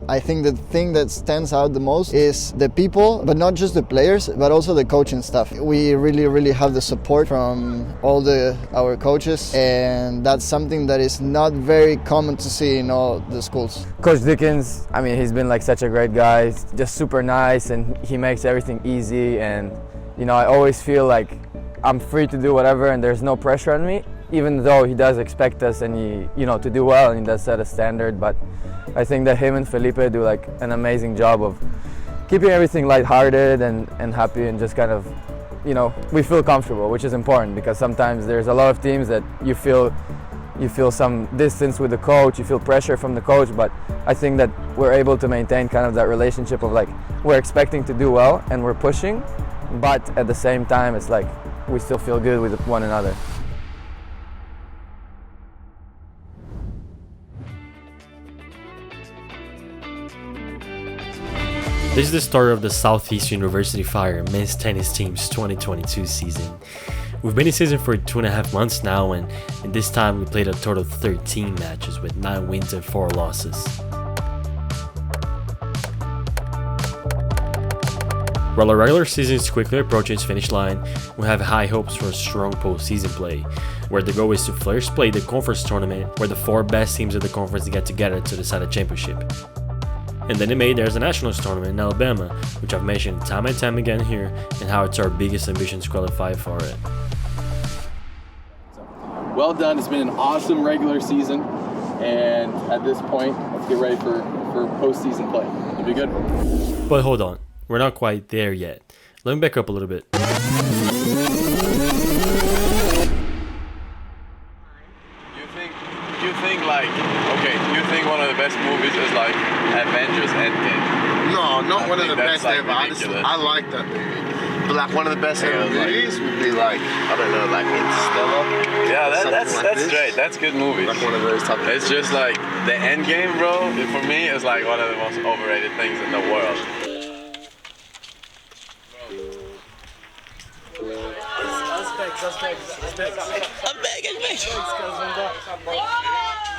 And I think the thing that stands out the most is the people, but not just the players, but also the coaching staff. We really have the support from all our coaches, and that's something that is not very common to see in all the schools. Coach Dickens, I mean, he's been like such a great guy, just super nice, and he makes everything easy. And you know, I always feel like I'm free to do whatever, and there's no pressure on me, even though he does expect us and to do well, and he does set a standard. But I think that him and Felipe do like an amazing job of keeping everything lighthearted and happy, and just kind of, we feel comfortable, which is important, because sometimes there's a lot of teams that you feel some distance with the coach, you feel pressure from the coach. But I think that we're able to maintain kind of that relationship of like, we're expecting to do well and we're pushing, but at the same time it's like we still feel good with one another. This is the start of the Southeast University Fire men's tennis team's 2022 season. We've been in season for 2.5 months now, and this time we played a total of 13 matches with 9 wins and 4 losses. While our regular season is quickly approaching its finish line, we have high hopes for a strong postseason play, where the goal is to first play the conference tournament, where the 4 best teams of the conference get together to decide a championship. And then in May, there's a nationals tournament in Alabama, which I've mentioned time and time again here, and how it's our biggest ambition to qualify for it. Well done. It's been an awesome regular season, and at this point, let's get ready for postseason play. It'll be good. But hold on, we're not quite there yet. Let me back up a little bit. You think one of the best movies is like Avengers Endgame? No, not one of the best like ever. Honestly, I like that movie. But like one of the best ever movies would be like, I don't know, like Interstellar. Yeah, that's great. That's good movies. Like one of those type of It's just like the Endgame, bro. For me, is like one of the most overrated things in the world.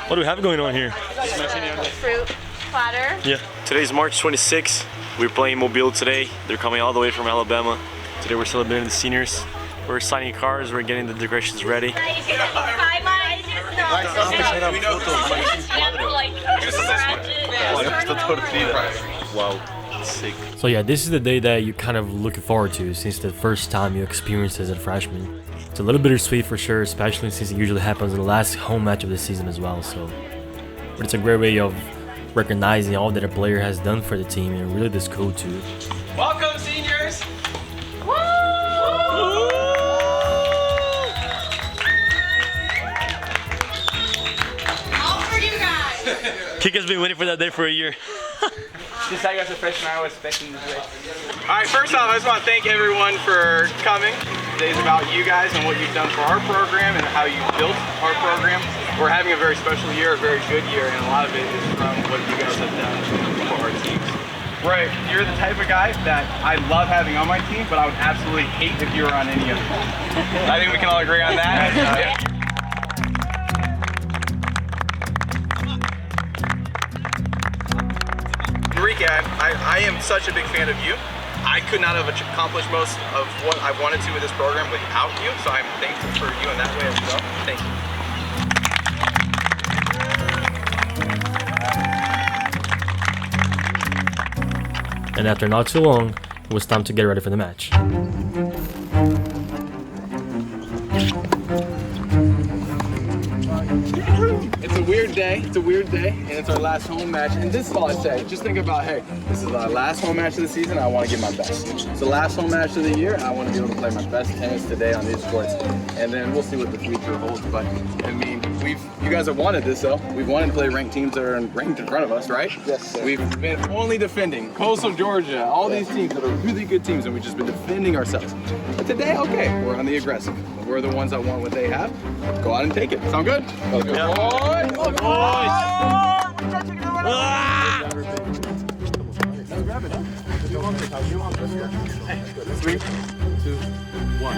What do we have going on here? Fruit platter. Yeah. Today's March 26th. We're playing Mobil today. They're coming all the way from Alabama. Today we're celebrating the seniors. We're signing cars. We're getting the decorations ready. Wow. Sick. So yeah, this is the day that you kind of looking forward to since the first time you experience it as a freshman. It's a little bittersweet for sure, especially since it usually happens in the last home match of the season as well. But it's a great way of recognizing all that a player has done for the team, and really the school too. Welcome, seniors! Woo! All for you guys. Kika's been waiting for that day for a year. Since I was a freshman, I was expecting this day. Alright, first off, I just want to thank everyone for coming. Today's about you guys and what you've done for our program and how you built our program. We're having a very special year, a very good year, and a lot of it is from what you guys have done for our teams. Right, you're the type of guy that I love having on my team, but I would absolutely hate if you were on any other team. I think we can all agree on that. Enrique, I am such a big fan of you. I could not have accomplished most of what I wanted to with this program without you, so I'm thankful for you in that way as well. Thank you. And after not too long, it was time to get ready for the match. It's a weird day, and it's our last home match. And this is all I say. Just think about, hey, this is our last home match of the season. I want to give my best. It's the last home match of the year, and I want to be able to play my best tennis today on these courts. And then we'll see what the future holds. But I mean, you guys have wanted this, though. We've wanted to play ranked teams that are ranked in front of us, right? Yes, sir. We've been only defending Coastal Georgia, all these teams that are really good teams, and we've just been defending ourselves. But today, okay, we're on the aggressive. We're the ones that want what they have. Go out and take it. Sound good? Let's go. Yeah. Boys! Three, two, one.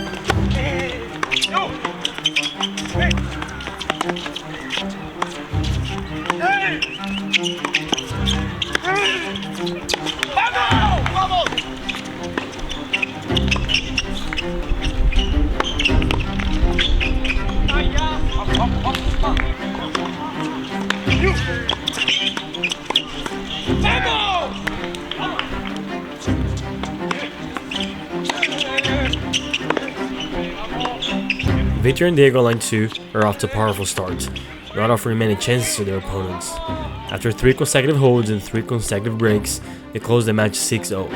Go! Hey! Hey! Victor and Diego line 2 are off to powerful starts, not offering many chances to their opponents. After 3 consecutive holds and 3 consecutive breaks, they closed the match 6-0.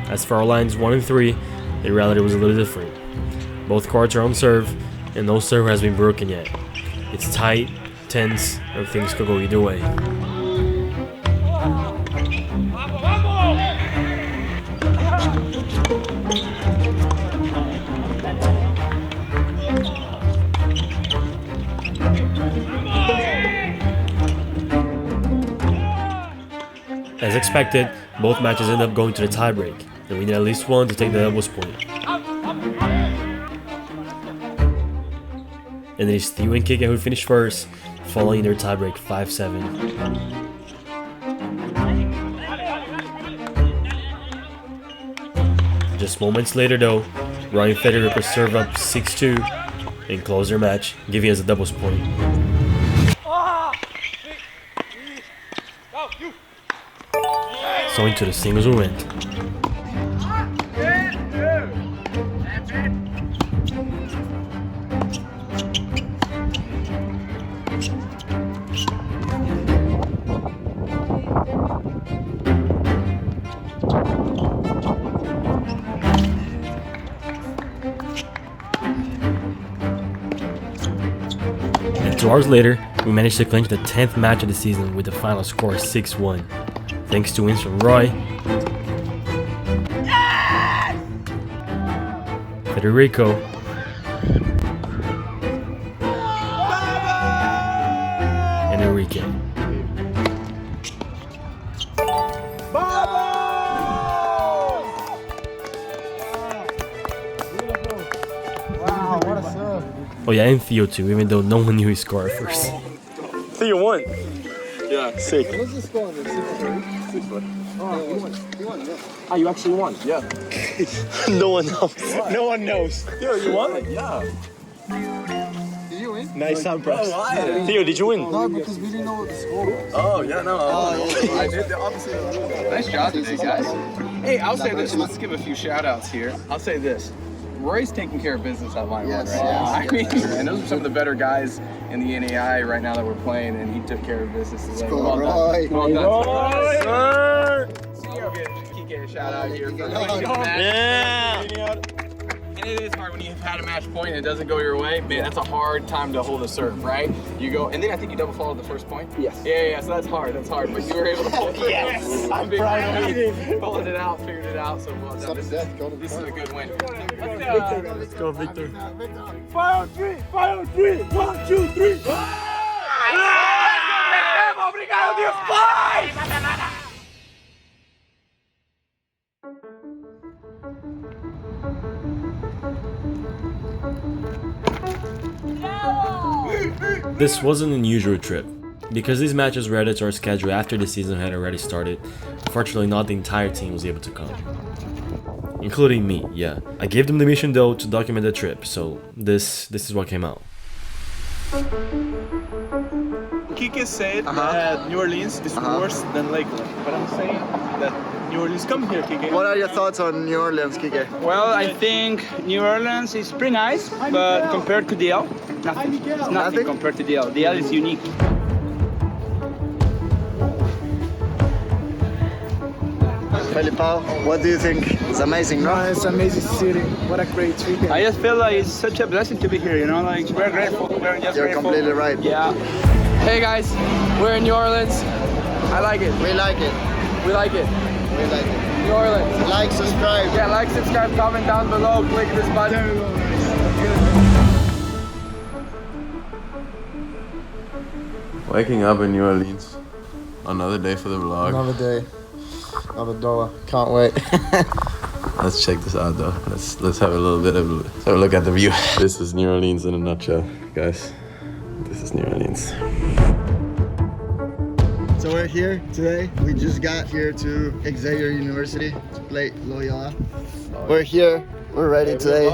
As for our lines 1 and 3, the reality was a little different. Both cards are on serve, and no serve has been broken yet. It's tight, tense, and things could go either way. As expected, both matches end up going to the tiebreak, and we need at least one to take the doubles point. And it is Theo and Kike who finished first, following their tiebreak 5-7. Just moments later though, Ryan Federer could serve up 6-2 and close their match, giving us a doubles point. So into the singles we went. And 2 hours later, we managed to clinch the 10th match of the season with the final score 6-1. Thanks to wins from Roy, Federico, and Enrique. Oh yeah, and Theo too, even though no one knew he scored first. Theo won. Yeah, sick. What's the score on this? 6-4. Oh, you won, yeah. Ah, you actually won? Yeah. No one knows. No one knows. Theo, you won? Yeah. Did you win? Nice job, bro. Theo, did you win? No, because we didn't know what the score was. Oh, yeah, no. I did the opposite. Nice job today, guys. Hey, I'll say this. Let's give a few shout-outs here. I'll say this. Roy's taking care of business at line 1 right now. I mean, and those are some of the better guys in the NAIA right now that we're playing, and he took care of business today. Well done. Well done, sir. I'll give Kike a shout out here for winning the match. Yeah. And it is hard when you've had a match point and it doesn't go your way. Man, that's a hard time to hold a serve, right? You go, and then I think you double followed the first point. Yes. Yeah. So that's hard. But you were able to pull through. Yes. I'm proud of you. Pulling it out, figured it out. So well done. This is a good win. Let's go, Victor. 5-3, 5-3, 1, 2, 3. Obrigado, Deus Pai! This was an unusual trip. Because these matches were added to our schedule after the season had already started, unfortunately not the entire team was able to come. Including me, yeah. I gave them the mission though to document the trip, so this is what came out. Kike said that New Orleans is worse than Lakeland, but I'm saying that New Orleans, come here, Kike. What are your thoughts on New Orleans, Kike? Well, I think New Orleans is pretty nice, but compared to DL, nothing. It's nothing compared to DL. DL is unique. Felipao, what do you think? It's amazing, no? It's an amazing city. What a great weekend. I just feel like it's such a blessing to be here, you know, like we're grateful. We're just You're grateful. completely right. Yeah. Hey guys, we're in New Orleans. I like it. We like it. We like it. We like it. New Orleans. Like, subscribe. Yeah, like, subscribe, comment down below, click this button. Waking up in New Orleans. Another day for the vlog. Another day. Another dollar. Can't wait. Let's check this out though. Let's have a little bit of a look at the view. This is New Orleans in a nutshell, guys. This is New Orleans. So we're We're here today. We just got here to Xavier University to play Loyola. We're here. We're ready today.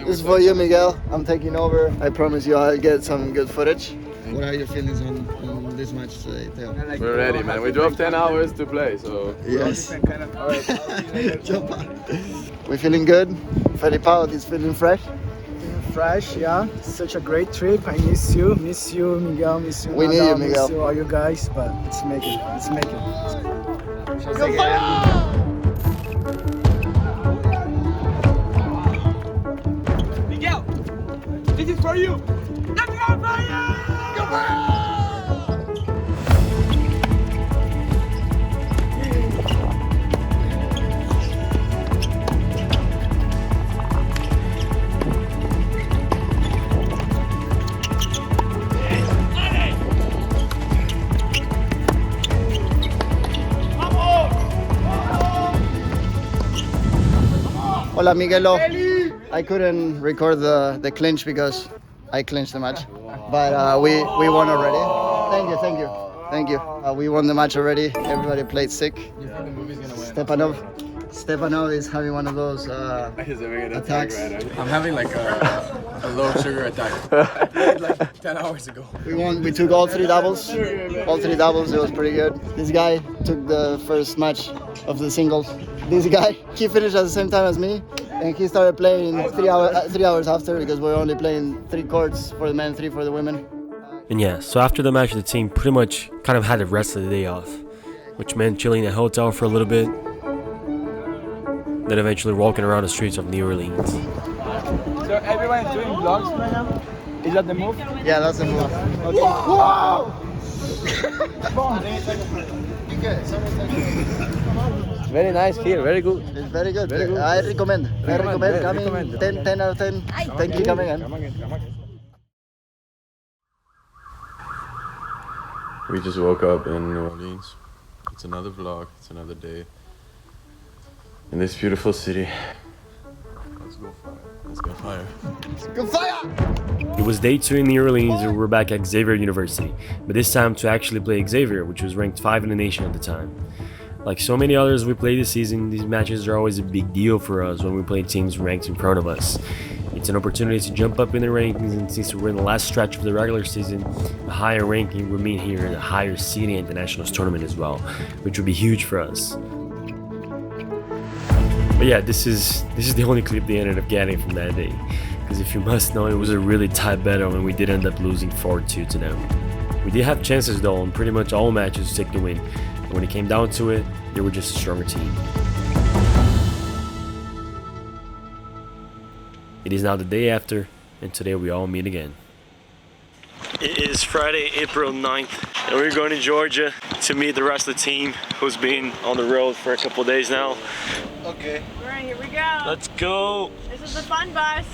This is for you, Miguel. I'm taking over. I promise you I'll get some good footage. What are your feelings on this match today, Theo? We're ready, man. We drove 10 hours to play, so... Yes. We're feeling good. Felipao is feeling fresh. Fresh, yeah. Such a great trip. I miss you, Miguel, miss you. We need you, Miguel. Miss you, all you guys, but let's make it. Let's make it. Miguel, this is for you. Let's go for you! Hola, Miguelo. I couldn't record the clinch because I clinched the match, but we won already. Thank you. We won the match already. Everybody played sick. Stepanov is having one of those attacks. I'm having like a low sugar attack. I played like 10 hours ago. We won. We took all three doubles. It was pretty good. This guy took the first match of the singles. This guy, he finished at the same time as me, and he started playing 3 hours after because we're only playing 3 courts for the men, 3 for the women. And yeah, so after the match, the team pretty much kind of had the rest of the day off, which meant chilling in a hotel for a little bit, then eventually walking around the streets of New Orleans. So everyone is doing vlogs right now? Is that the move? Yeah, that's the move. Okay. Wow! Very nice here, very good. It's very good. I recommend. Coming 10 out of 10. Thank you coming in. We just woke up in New Orleans. It's another vlog, it's another day in this beautiful city. Let's go fire. Let's go fire. Go fire! It was day 2 in New Orleans and we're back at Xavier University, but this time to actually play Xavier, which was ranked 5 in the nation at the time. Like so many others we played this season, these matches are always a big deal for us when we play teams ranked in front of us. It's an opportunity to jump up in the rankings, and since we're in the last stretch of the regular season, a higher ranking would mean here a higher seeding at the Nationals tournament as well, which would be huge for us. But yeah, this is the only clip they ended up getting from that day, because if you must know, it was a really tight battle and we did end up losing 4-2 to them. We did have chances though in pretty much all matches to take the win, and when it came down to it, they were just a stronger team. It is now the day after, and today we all meet again. It is Friday, April 9th, and we're going to Georgia to meet the rest of the team who's been on the road for a couple of days now. Okay. Alright, here we go. Let's go! This is the fun bus.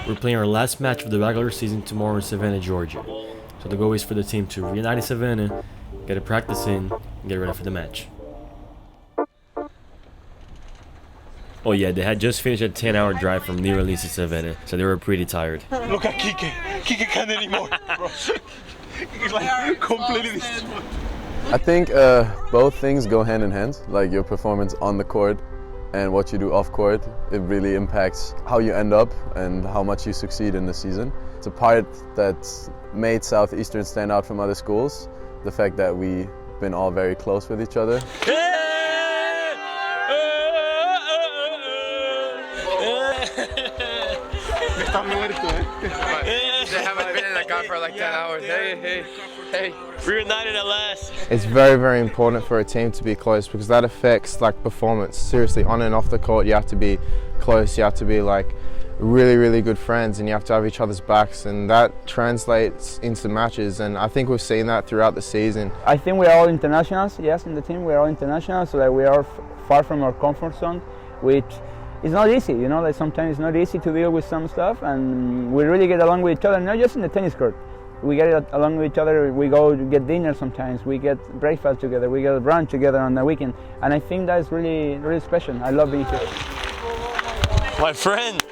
We're playing our last match of the regular season tomorrow in Savannah, Georgia. So the goal is for the team to reunite in Savannah, get a practice in, and get ready for the match. Oh yeah, they had just finished a 10-hour drive from New Orleans to Savannah, so they were pretty tired. Look at Kike. Kike can't anymore, bro. He's like completely destroyed. I think both things go hand in hand, like your performance on the court and what you do off court. It really impacts how you end up and how much you succeed in the season. It's a part that made Southeastern stand out from other schools, the fact that we've been all very close with each other. They haven't been in the car for like 10 hours. Hey. Reunited at last. It's very, very important for a team to be close because that affects like performance. Seriously, on and off the court, you have to be close. You have to be like really, really good friends, and you have to have each other's backs, and that translates into matches. And I think we've seen that throughout the season. I think we are all internationals. Yes, in the team we are all internationals, so that we are far from our comfort zone, which is not easy. You know, like sometimes it's not easy to deal with some stuff, and we really get along with each other. Not just in the tennis court. We get along with each other. We go to get dinner sometimes. We get breakfast together. We get brunch together on the weekend, and I think that's really, really special. I love being here. My friend.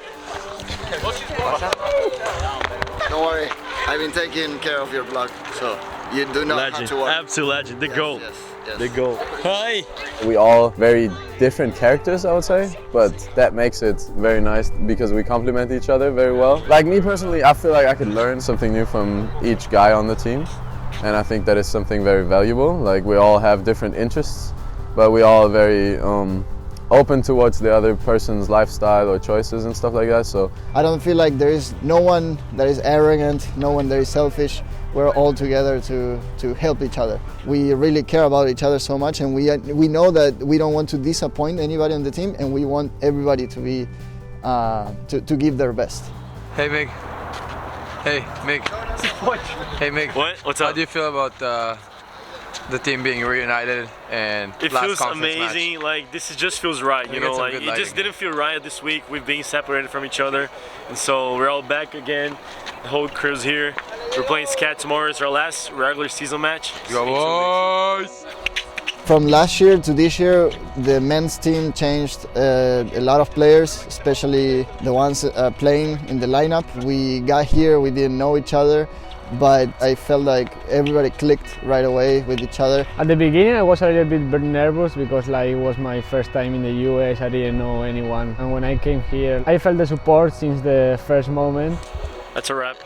Don't worry, I've been taking care of your vlog, so You do not have Legend, to worry. absolute legend, the goal. Yes. The goal. Hi! We all very different characters, I would say, but that makes it very nice because we complement each other very well. Like me personally, I feel like I could learn something new from each guy on the team, and I think that is something very valuable. Like we all have different interests, but we all are very open towards the other person's lifestyle or choices and stuff like that. So I don't feel like there is no one that is arrogant, no one that is selfish. We're all together to help each other. We really care about each other so much, and we know that we don't want to disappoint anybody on the team, and we want everybody to be to give their best. Hey, Mig. Hey, Mig. Hey, Mig. What? What's up? How do you feel about the team being reunited and it last feels conference amazing. match? Like this just feels right, you know. Like it just didn't feel right this week. We've been separated from each other, and so we're all back again. The whole crew's here. We're playing SCAD tomorrow. It's our last regular season match. Go boys! From last year to this year, the men's team changed a lot of players, especially the ones playing in the lineup. We got here, we didn't know each other, but I felt like everybody clicked right away with each other. At the beginning I was a little bit nervous because it was my first time in the US, I didn't know anyone. And when I came here, I felt the support since the first moment. That's a wrap.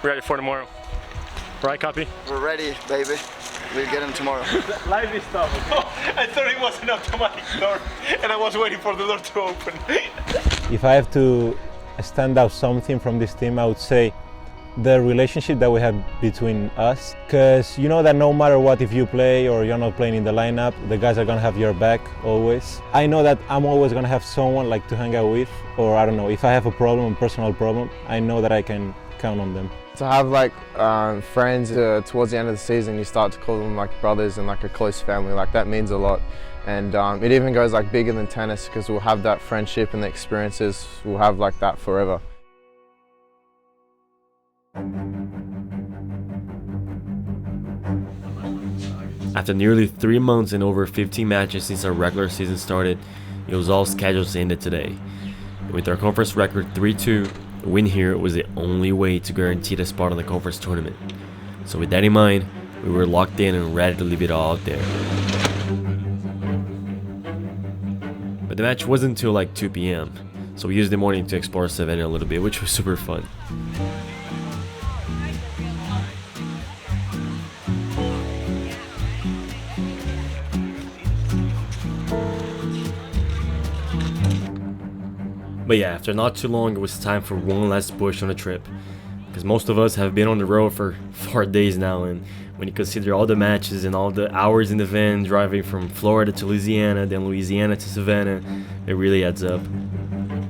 Ready for tomorrow. Right, copy? We're ready, baby. We'll get him tomorrow. Live is tough. I thought it was an automatic door and I was waiting for the door to open. If I have to stand out something from this team, I would say the relationship that we have between us. Because you know that no matter what, if you play or you're not playing in the lineup, the guys are gonna have your back always. I know that I'm always gonna have someone like to hang out with, or I don't know, if I have a problem, a personal problem, I know that I can count on them. To have like friends towards the end of the season, you start to call them like brothers and like a close family. Like that means a lot, and it even goes like bigger than tennis because we'll have that friendship and the experiences. We'll have like that forever. After nearly 3 months and over 15 matches since our regular season started, it was all scheduled to end today. With our conference record 3-2, a win here was the only way to guarantee the spot on the conference tournament. So with that in mind, we were locked in and ready to leave it all out there. But the match wasn't until like 2 p.m, so we used the morning to explore Savannah a little bit, which was super fun. But yeah, after not too long, it was time for one last push on the trip. Because most of us have been on the road for 4 days now, and when you consider all the matches and all the hours in the van, driving from Florida to Louisiana, then Louisiana to Savannah, it really adds up.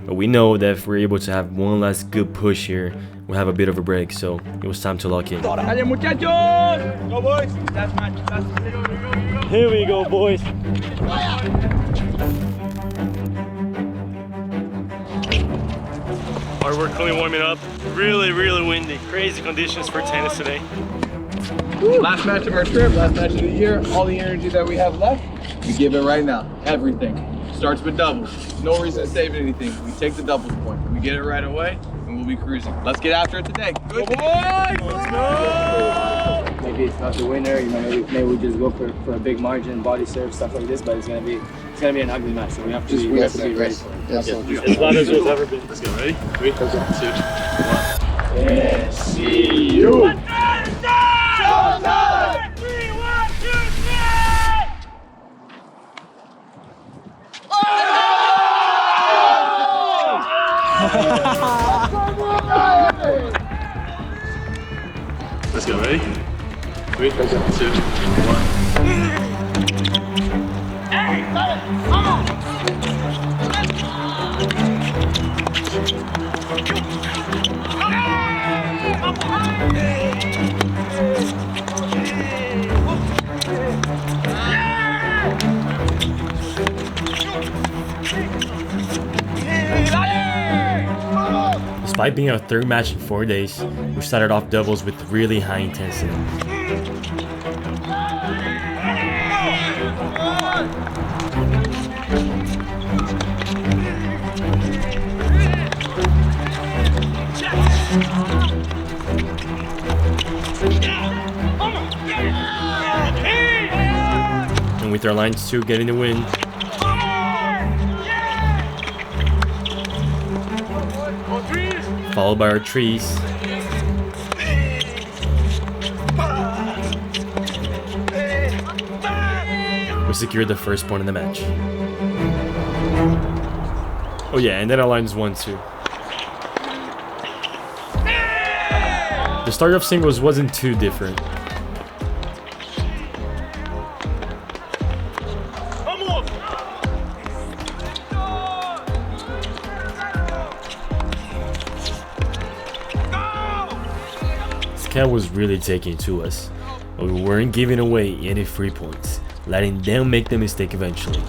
But we know that if we're able to have one last good push here, we'll have a bit of a break, so it was time to lock in. Dale muchachos! Go boys! Last match. Here we go, boys! We're currently warming up. Really windy. Crazy conditions for tennis today. Last match of our trip, last match of the year. All the energy that we have left, we give it right now. Everything. Starts with doubles. No reason to save anything. We take the doubles point. We get it right away, and we'll be cruising. Let's get after it today. Good boys! Let's go! Maybe it's not the winner. You know, maybe we just go for a big margin, body serve, stuff like this. But it's gonna be an ugly match. So we have to be ready for it. As loud as it's ever been. Let's go. Ready? 3, 2, 1. SCU! Let's go. Ready? 3, 2, 1. Despite being our third match in 4 days, we started off doubles with really high intensity. And with our lines 2 getting the win, followed by our trees, we secured the first point in the match. Oh yeah, and then our lines 1 too. The start of singles wasn't too different. SCAD was really taking it to us, but we weren't giving away any free points, letting them make the mistake eventually.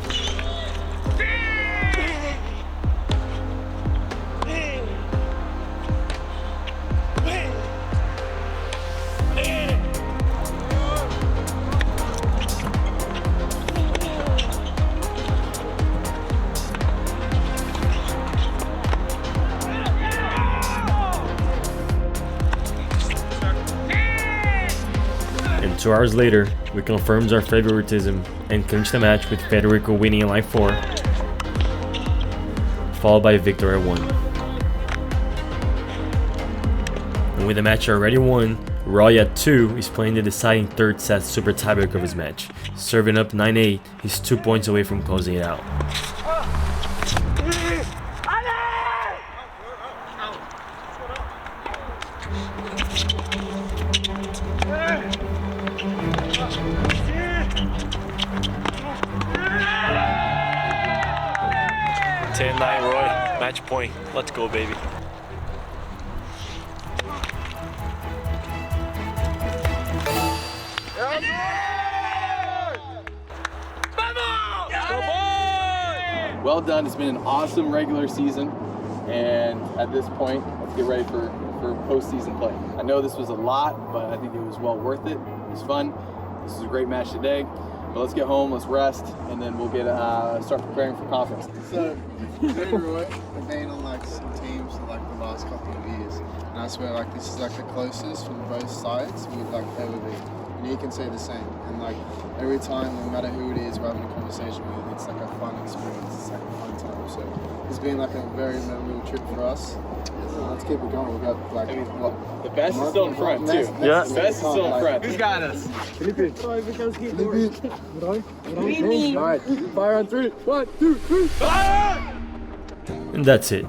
And 2 hours later, we confirmed our favoritism and clinched the match with Federico winning in line 4, followed by Victor at 1. And with the match already won, Roy at 2 is playing the deciding third set super tiebreak of his match. Serving up 9-8, he's 2 points away from closing it out. Roy, match point. Let's go, baby. Well done. It's been an awesome regular season, and at this point, let's get ready for postseason play. I know this was a lot, but I think it was well worth it. It was fun. This was a great match today. But let's get home, let's rest, and then we'll get start preparing for conference. So, hey Roy, I've been on like some teams for like the last couple of years, and I swear like this is like the closest from both sides we've like ever been. And you can say the same. And like every time, no matter who it is we're having a conversation with, it's like a fun experience. It's like a fun time. So it's been like a very memorable trip for us. So let's keep it going. We've got like the best is still in front too. Yeah, the best is still in front. Who's got us? Alright, fire on 3. 1, 2, 3. And that's it.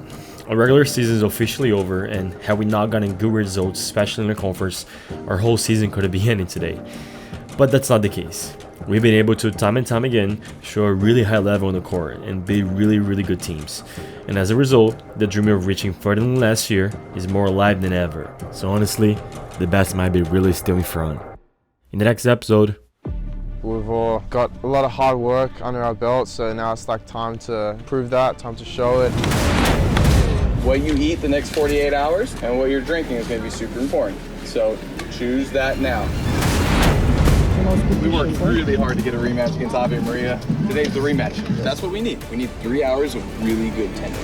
Our regular season is officially over, and had we not gotten good results, especially in the conference, our whole season could have been ending today. But that's not the case. We've been able to, time and time again, show a really high level on the court and be really good teams. And as a result, the dream of reaching further than last year is more alive than ever. So honestly, the best might be really still in front. In the next episode, we've all got a lot of hard work under our belt, so now it's like time to prove that, time to show it. What you eat the next 48 hours and what you're drinking is going to be super important. So choose that now. We worked really hard to get a rematch against Xavier Maria. Today's the rematch. That's what we need. We need 3 hours of really good tennis.